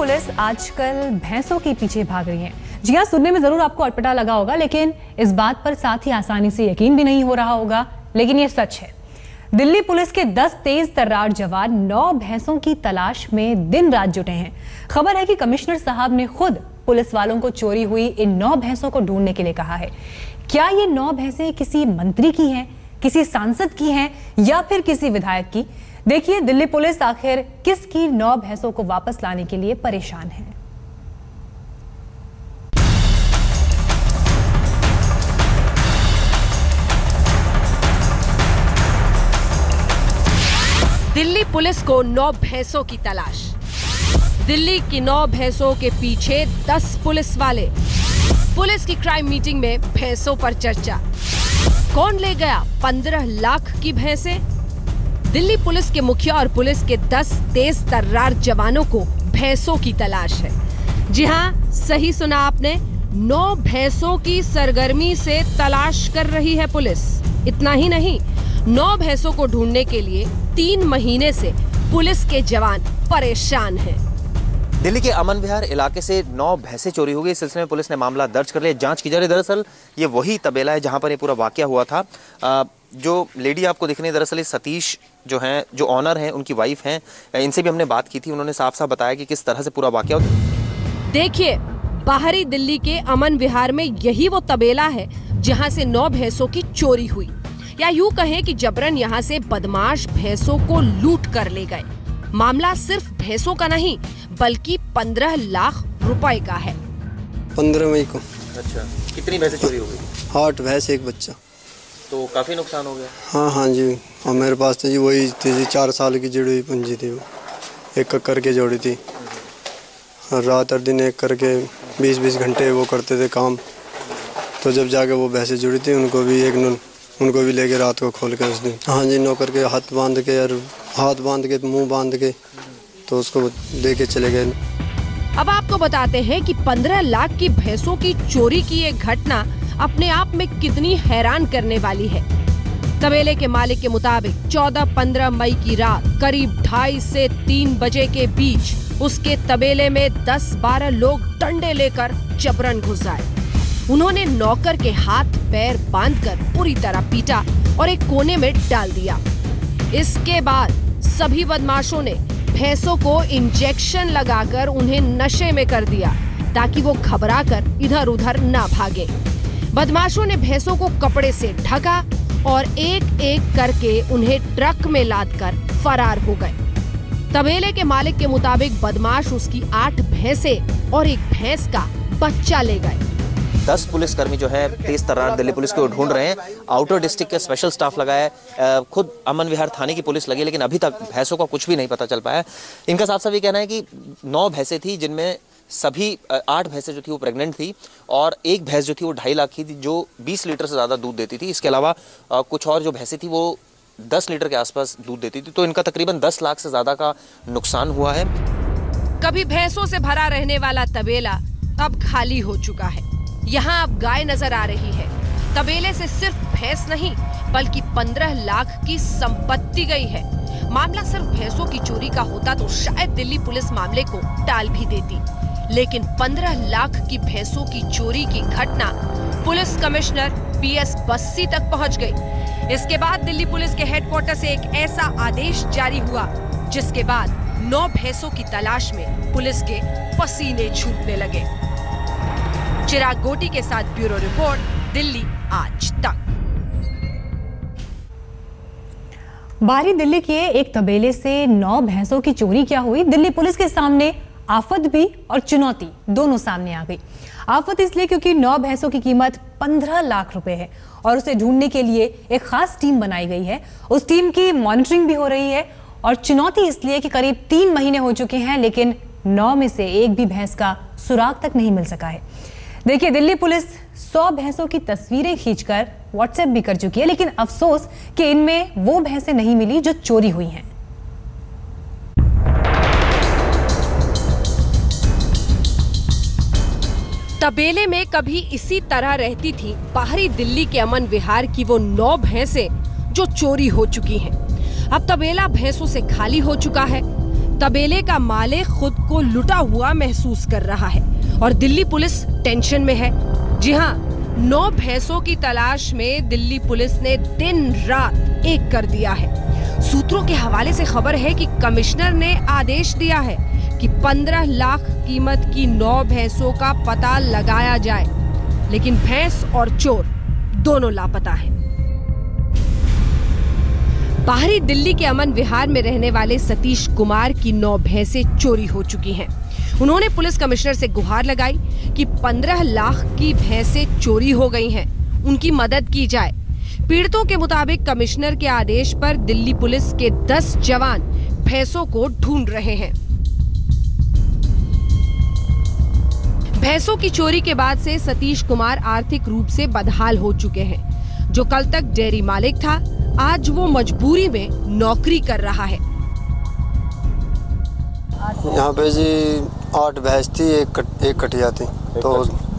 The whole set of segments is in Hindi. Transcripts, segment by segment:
पुलिस आजकल भैंसों के पीछे भाग रही है। जी हाँ, सुनने में जरूर आपको अटपटा लगा होगा, लेकिन इस बात पर साथ ही आसानी से यकीन भी नहीं हो रहा होगा, लेकिन ये सच है। दिल्ली पुलिस के 10 तेज तर्रार जवान 9 भैंसों की तलाश में दिन रात जुटे हैं। खबर है कि कमिश्नर साहब ने खुद पुलिस वालों को चोरी हुई इन 9 भैंसों को ढूंढने के लिए कहा है। क्या ये 9 भैंसें किसी मंत्री की हैं, किसी सांसद की हैं या फिर किसी विधायक की? देखिए दिल्ली पुलिस आखिर किसकी 9 भैंसों को वापस लाने के लिए परेशान है। दिल्ली पुलिस को 9 भैंसों की तलाश। दिल्ली की 9 भैंसों के पीछे 10 पुलिस वाले। पुलिस की क्राइम मीटिंग में भैंसों पर चर्चा। कौन ले गया 15 लाख की भैंसें? दिल्ली पुलिस के मुखिया और पुलिस के 10 तेज तर्रार जवानों को भैंसों की तलाश है। जी हाँ, सही सुना आपने, 9 भैंसों की सरगर्मी से तलाश कर रही है पुलिस। इतना ही नहीं, 9 भैंसों को ढूंढने के लिए 3 महीने से पुलिस के जवान परेशान हैं। दिल्ली के अमन विहार इलाके से 9 भैंसें चोरी हो गई। इस सिलसिले में पुलिस ने मामला दर्ज कर लिया, जांच की जा रही है। दरअसल ये वही तबेला है जहां पर ये पूरा वाकया हुआ था। जो लेडी आपको दिख रही है, दरअसल सतीश जो हैं, जो ऑनर हैं, उनकी वाइफ हैं। इनसे भी हमने बात की थी, उन्होंने साफ साफ बताया कि किस तरह से पूरा वाकया हुआ। देखिए, बाहरी दिल्ली के अमन विहार में यही वो तबेला है जहाँ से 9 भैंसों की चोरी हुई, या यूं कहें कि जबरन यहाँ से बदमाश भैंसों को लूट कर ले गए। मामला सिर्फ भैंसों का नहीं बल्कि 15 लाख रुपए का है। 15 मई को। अच्छा, कितनी भैंसें चोरी हो गई? 8 भैंस, 1 बच्चा। तो काफी नुकसान हो गया। हाँ जी, और मेरे पास तो जी वही थी, 4 साल की जुड़ी हुई पूंजी थी, वो एक करके जोड़ी थी। और रात और दिन एक करके 20-20 घंटे वो करते थे काम। तो जब जाके वो भैंसें जुड़ी थी, उनको भी लेके रात को खोल के उस दिन, हाँ जी, नौकर के हाथ बांध के और हाथ बांध के मुंह बांध के तो उसको लेके चले गए। अब आपको बताते हैं कि 15 लाख की भैंसों की चोरी की ये घटना अपने आप में कितनी हैरान करने वाली है। तबेले के मालिक के मुताबिक 14-15 मई की रात करीब 2:30 से 3 बजे के बीच उसके तबेले में 10-12 लोग डंडे लेकर जबरन घुस आए। उन्होंने नौकर के हाथ पैर बांधकर पूरी तरह पीटा और एक कोने में डाल दिया। इसके बाद सभी बदमाशों ने भैंसों को इंजेक्शन लगाकर उन्हें नशे में कर दिया ताकि वो घबराकर इधर उधर ना भागे। बदमाशों ने भैंसों को कपड़े से ढका और एक एक करके उन्हें ट्रक में लादकर फरार हो गए। तबेले के मालिक के मुताबिक बदमाश उसकी 8 भैंसें और एक भैंस का बच्चा ले गए। 10 पुलिसकर्मी जो है तेज तर्रार दिल्ली पुलिस को ढूंढ रहे हैं। आउटर डिस्ट्रिक्ट के स्पेशल स्टाफ लगा है, खुद अमन विहार थाने की पुलिस लगी, लेकिन अभी तक भैंसों का कुछ भी नहीं पता चल पाया। इनका साफ साफ ये कहना है कि 9 भैंसें थी, जिनमें सभी 8 भैंसें जो थी वो प्रेग्नेंट थी और एक भैंस जो थी वो 2.5 लाख की थी, जो 20 लीटर से ज़्यादा दूध देती थी। इसके अलावा कुछ और जो भैंसें थी वो 10 लीटर के आसपास दूध देती थी। तो इनका तकरीबन 10 लाख से ज़्यादा का नुकसान हुआ है। कभी भैंसों से भरा रहने वाला तबेला अब खाली हो चुका है। यहाँ अब गाय नजर आ रही है। तबेले से सिर्फ भैंस नहीं बल्कि 15 लाख की संपत्ति गई है। मामला सिर्फ भैंसों की चोरी का होता तो शायद दिल्ली पुलिस मामले को टाल भी देती, लेकिन 15 लाख की भैंसों की चोरी की घटना पुलिस कमिश्नर PS बस्सी तक पहुँच गई। इसके बाद दिल्ली पुलिस के हेडक्वार्टर से एक ऐसा आदेश जारी हुआ जिसके बाद 9 भैंसों की तलाश में पुलिस के पसीने छूटने लगे। चिराग गोटी के साथ ब्यूरो रिपोर्ट, दिल्ली आज तक। बाहरी दिल्ली के एक तबेले से 9 भैंसों की चोरी क्या हुई? दिल्ली पुलिस के सामने आफत भी और चुनौती दोनों सामने आ गई। आफत इसलिए क्योंकि 9 भैंसों की कीमत 15 लाख रुपए है और उसे ढूंढने के लिए एक खास टीम बनाई गई है। उस टीम की मॉनिटरिंग भी हो रही है। और चुनौती इसलिए कि करीब 3 महीने हो चुके हैं, लेकिन 9 में से एक भी भैंस का सुराग तक नहीं मिल सका है। देखिए, दिल्ली पुलिस 100 भैंसों की तस्वीरें खींचकर व्हाट्सएप भी कर चुकी है, लेकिन अफसोस कि इनमें वो भैंसें नहीं मिली जो चोरी हुई हैं। तबेले में कभी इसी तरह रहती थी बाहरी दिल्ली के अमन विहार की वो 9 भैंसें जो चोरी हो चुकी हैं। अब तबेला भैंसों से खाली हो चुका है। तबेले का मालिक खुद को लुटा हुआ महसूस कर रहा है और दिल्ली पुलिस टेंशन में है। जी हाँ, 9 भैंसों की तलाश में दिल्ली पुलिस ने दिन रात एक कर दिया है। सूत्रों के हवाले से खबर है कि कमिश्नर ने आदेश दिया है कि 15 लाख कीमत की 9 भैंसों का पता लगाया जाए, लेकिन भैंस और चोर दोनों लापता हैं। बाहरी दिल्ली के अमन विहार में रहने वाले सतीश कुमार की 9 भैंसें चोरी हो चुकी हैं। उन्होंने पुलिस कमिश्नर से गुहार लगाई कि 15 लाख की भैंसें चोरी हो गई हैं, उनकी मदद की जाए। पीड़ितों के मुताबिक कमिश्नर के आदेश पर दिल्ली पुलिस के 10 जवान भैंसों को ढूंढ रहे हैं। भैंसों की चोरी के बाद से सतीश कुमार आर्थिक रूप से बदहाल हो चुके हैं। जो कल तक डेयरी मालिक था, आज वो मजबूरी में नौकरी कर रहा है। यहाँ पे जी 8 भैंस थी, एक कटिया थी, तो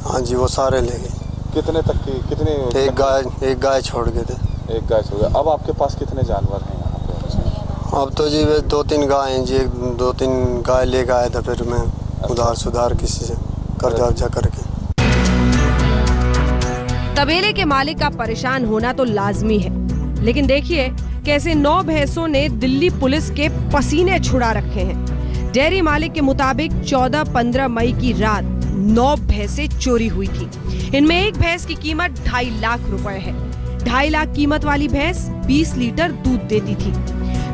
हाँ जी वो सारे ले गए। कितने तक की? कितने? एक गाय छोड़ गए थे। एक गाय छोड़ गए। अब आपके पास कितने जानवर हैं यहाँ पे? अब तो जी 2-3 गाय हैं जी, 2-3 गाय लेके आया था, फिर मैं उधार सुधार किसी से कर्जा करके। तबेले के मालिक का परेशान होना तो लाजमी है, लेकिन देखिए कैसे 9 भैंसों ने दिल्ली पुलिस के पसीने छुड़ा रखे हैं। डेयरी मालिक के मुताबिक 14-15 मई की रात 9 भैंसें चोरी हुई थी। इनमें एक भैंस की कीमत 2.5 लाख रुपए है। 2.5 लाख कीमत वाली भैंस 20 लीटर दूध देती थी।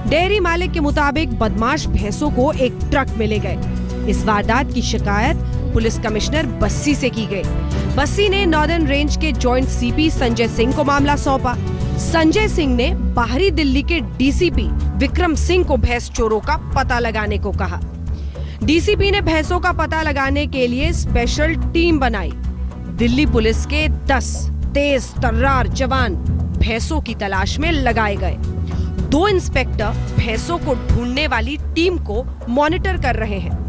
डेयरी मालिक के मुताबिक बदमाश भैंसों को एक ट्रक में ले गए। इस वारदात की शिकायत पुलिस कमिश्नर बस्सी से की गई। बस्सी ने नॉर्दर्न रेंज के जॉइंट सीपी संजय सिंह को मामला सौंपा। संजय सिंह ने बाहरी दिल्ली के डीसीपी विक्रम सिंह को भैंस चोरों का पता लगाने को कहा। डीसीपी ने भैंसों का पता लगाने के लिए स्पेशल टीम बनाई। दिल्ली पुलिस के 10 तेज तर्रार जवान भैंसों की तलाश में लगाए गए। 2 इंस्पेक्टर भैंसों को ढूंढने वाली टीम को मॉनिटर कर रहे हैं,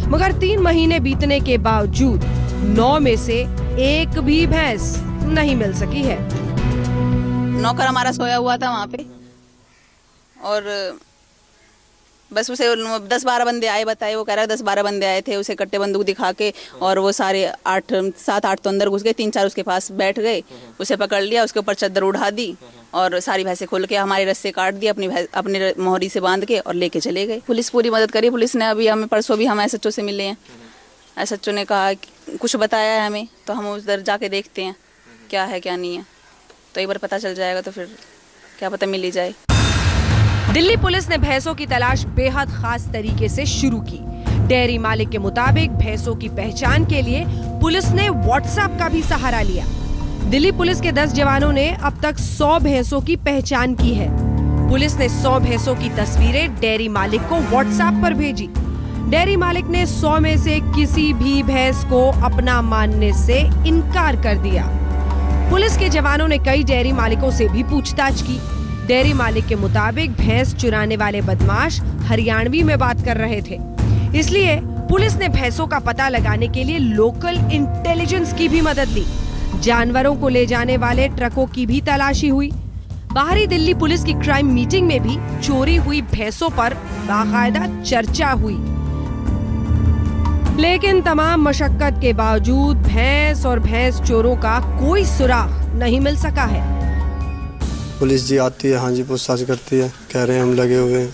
मगर 3 महीने बीतने के बावजूद 9 में से एक भी भैंस नहीं मिल सकी है। नौकर हमारा सोया हुआ था वहाँ पे, और बस उसे 10-12 बंदे आए, बताए, वो कह रहा है 10-12 बंदे आए थे, उसे कट्टे बंदूक दिखा के, और वो सारे 7-8 तो अंदर घुस गए, 3-4 उसके पास बैठ गए, उसे पकड़ लिया, उसके ऊपर चादर उड़ा दी और सारी भैंसें खोल के हमारे रस्से काट दिए, अपनी मोहरी से बांध के और लेके चले गए। पुलिस पूरी मदद करी। पुलिस ने अभी हमें परसों भी हम एसएचओ से मिले हैं। एसएचओ ने कहा कुछ बताया है हमें, तो हम उधर जाके देखते हैं क्या है क्या नहीं है, तो एक बार पता चल जाएगा तो फिर क्या पता मिल ही जाए। दिल्ली पुलिस ने भैंसों की तलाश बेहद खास तरीके से शुरू की। डेयरी मालिक के मुताबिक भैंसों की पहचान के लिए पुलिस ने व्हाट्सएप का भी सहारा लिया। दिल्ली पुलिस के 10 जवानों ने अब तक 100 भैंसों की पहचान की है। पुलिस ने 100 भैंसों की तस्वीरें डेयरी मालिक को व्हाट्सएप पर भेजी। डेयरी मालिक ने 100 में से किसी भी भैंस को अपना मानने से इनकार कर दिया। पुलिस के जवानों ने कई डेयरी मालिकों से भी पूछताछ की। डेयरी मालिक के मुताबिक भैंस चुराने वाले बदमाश हरियाणवी में बात कर रहे थे, इसलिए पुलिस ने भैंसों का पता लगाने के लिए लोकल इंटेलिजेंस की भी मदद ली। जानवरों को ले जाने वाले ट्रकों की भी तलाशी हुई। बाहरी दिल्ली पुलिस की क्राइम मीटिंग में भी चोरी हुई भैंसों पर बाकायदा चर्चा हुई, लेकिन तमाम मशक्कत के बावजूद भैंस और भैंस चोरों का कोई सुराग नहीं मिल सका है। पुलिस जी आती है, हाँ जी पूछताछ करती है, कह रहे हैं हम लगे हुए हैं,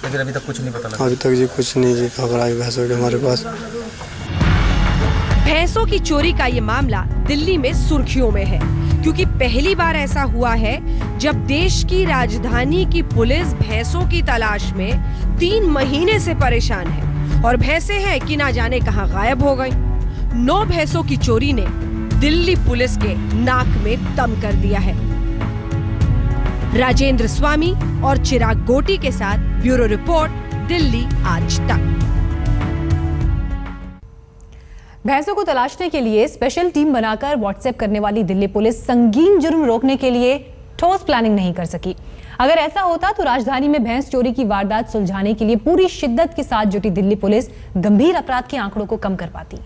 लेकिन अभी तक कुछ नहीं पता लगा। अभी तक जी कुछ नहीं जी खबर आई भैंसों के हमारे पास। भैंसों की चोरी का ये मामला दिल्ली में सुर्खियों में है, क्योंकि पहली बार ऐसा हुआ है जब देश की राजधानी की पुलिस भैंसों की तलाश में 3 महीने से परेशान है, और भैंसें हैं कि ना जाने कहां गायब हो गई। 9 भैंसों की चोरी ने दिल्ली पुलिस के नाक में दम कर दिया है। राजेंद्र स्वामी और चिराग गोटी के साथ ब्यूरो रिपोर्ट, दिल्ली आज तक। भैंसों को तलाशने के लिए स्पेशल टीम बनाकर व्हाट्सएप करने वाली दिल्ली पुलिस संगीन जुर्म रोकने के लिए ठोस प्लानिंग नहीं कर सकी। अगर ऐसा होता तो राजधानी में भैंस चोरी की वारदात सुलझाने के लिए पूरी शिद्दत के साथ जुटी दिल्ली पुलिस गंभीर अपराध के आंकड़ों को कम कर पाती।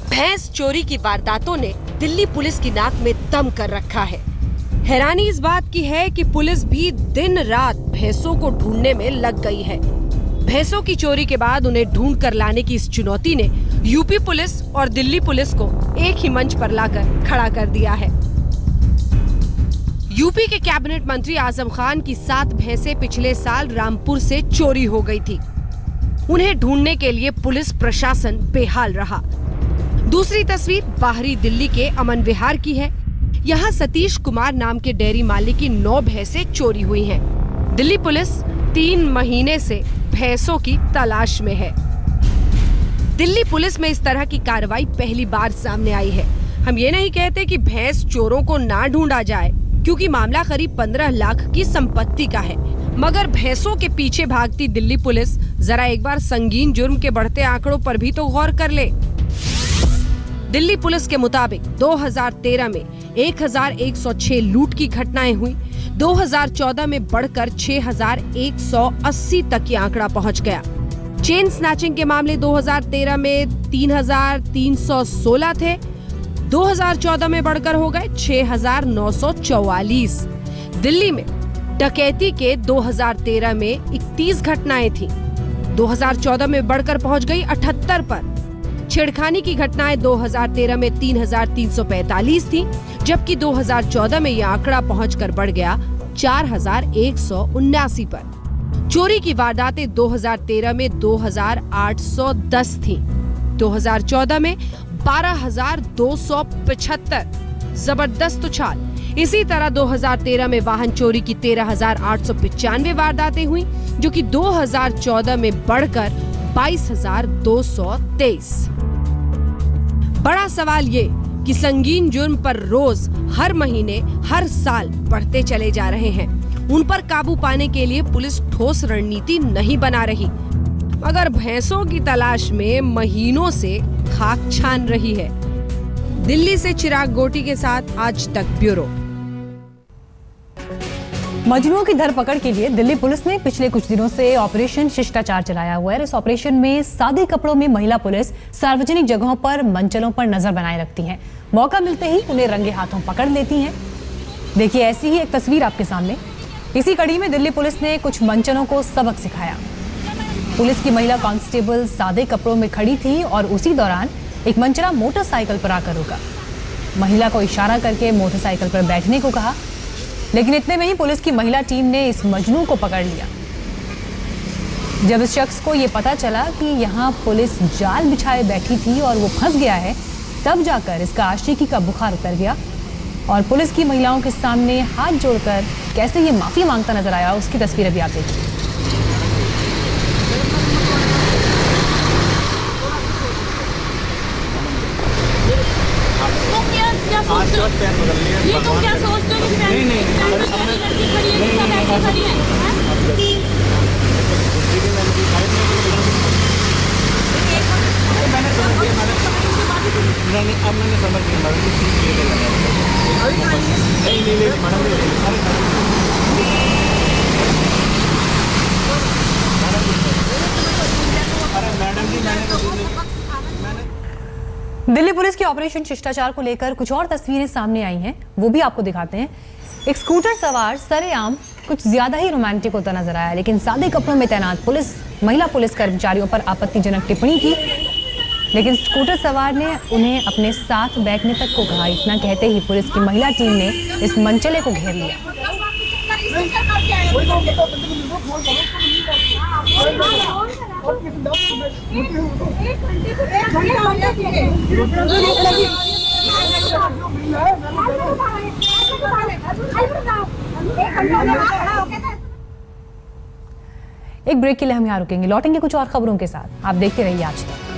भैंस चोरी की वारदातों ने दिल्ली पुलिस की नाक में दम कर रखा है। हैरानी इस बात की है कि पुलिस भी दिन रात भैंसों को ढूंढने में लग गई है। भैंसों की चोरी के बाद उन्हें ढूंढ कर लाने की इस चुनौती ने यूपी पुलिस और दिल्ली पुलिस को एक ही मंच पर लाकर खड़ा कर दिया है। यूपी के कैबिनेट मंत्री आजम खान की 7 भैंसें पिछले साल रामपुर से चोरी हो गई थी। उन्हें ढूंढने के लिए पुलिस प्रशासन बेहाल रहा। दूसरी तस्वीर बाहरी दिल्ली के अमन विहार की है। यहाँ सतीश कुमार नाम के डेयरी मालिक की 9 भैंसें चोरी हुई हैं। दिल्ली पुलिस 3 महीने से भैंसों की तलाश में है। दिल्ली पुलिस में इस तरह की कार्रवाई पहली बार सामने आई है। हम ये नहीं कहते कि भैंस चोरों को ना ढूंढा जाए, क्योंकि मामला करीब 15 लाख की संपत्ति का है, मगर भैंसों के पीछे भागती दिल्ली पुलिस जरा एक बार संगीन जुर्म के बढ़ते आंकड़ों पर भी तो गौर कर ले। दिल्ली पुलिस के मुताबिक 2013 में 1106 लूट की घटनाएं हुई। 2014 में बढ़कर 6180 तक ये आंकड़ा पहुंच गया। चेन स्नैचिंग के मामले 2013 में 3316 थे, 2014 में बढ़कर हो गए 6944। दिल्ली में डकैती के 2013 में 31 घटनाएं थी, 2014 में बढ़कर पहुंच गई 78 पर। छेड़खानी की घटनाएं 2013 में 3345 थी, जबकि 2014 में यह आंकड़ा पहुंचकर बढ़ गया 4179 पर। चोरी की वारदातें 2013 में 2810 थी, 2014 में 12275। जबरदस्त उछाल। इसी तरह 2013 में वाहन चोरी की 13895 वारदातें हुई, जो कि 2014 में बढ़कर 22223। बड़ा सवाल ये कि संगीन जुर्म पर रोज, हर महीने, हर साल बढ़ते चले जा रहे हैं। उन पर काबू पाने के लिए पुलिस ठोस रणनीति नहीं बना रही, मगर भैंसों की तलाश में महीनों से खाक छान रही है। दिल्ली से चिराग गोटी के साथ आज तक ब्यूरो। मजनुओं की धरपकड़ के लिए दिल्ली पुलिस ने पिछले कुछ दिनों से ऑपरेशन शिष्टाचार चलाया हुआ है। इस ऑपरेशन में सादे कपड़ों में महिला पुलिस सार्वजनिक जगहों पर मंचलों पर नजर बनाए रखती हैं। मौका मिलते ही उन्हें रंगे हाथों पकड़ लेती हैं। देखिए ऐसी ही एक तस्वीर आपके सामने। इसी कड़ी में दिल्ली पुलिस ने कुछ मंचलों को सबक सिखाया। पुलिस की महिला कांस्टेबल सादे कपड़ों में खड़ी थी और उसी दौरान एक मंचला मोटरसाइकिल पर आकर रुका। महिला को इशारा करके मोटरसाइकिल पर बैठने को कहा, लेकिन इतने में ही पुलिस की महिला टीम ने इस मजनू को पकड़ लिया। जब इस शख्स को यह पता चला कि यहाँ पुलिस जाल बिछाए बैठी थी और वो फंस गया है, तब जाकर इसका आशिकी का बुखार उतर गया और पुलिस की महिलाओं के सामने हाथ जोड़कर कैसे ये माफी मांगता नजर आया, उसकी तस्वीर अभी आप देखिए। ये तुम क्या सोचते हो? नहीं अब मैंने समझ लिया मैडम। दिल्ली पुलिस की ऑपरेशन शिष्टाचार को लेकर कुछ और तस्वीरें सामने आई हैं, वो भी आपको दिखाते हैं। एक स्कूटर सवार सरेआम कुछ ज्यादा ही रोमांटिक होता नजर आया, लेकिन सादे कपड़ों में तैनात महिला पुलिस कर्मचारियों पर आपत्तिजनक टिप्पणी की, लेकिन स्कूटर सवार ने उन्हें अपने साथ बैठने तक को कहा। इतना कहते ही पुलिस की महिला टीम ने इस मंचले को घेर लिया। एक ब्रेक के लिए हम यहाँ रुकेंगे, लौटेंगे कुछ और खबरों के साथ। आप देखते रहिए आज तक।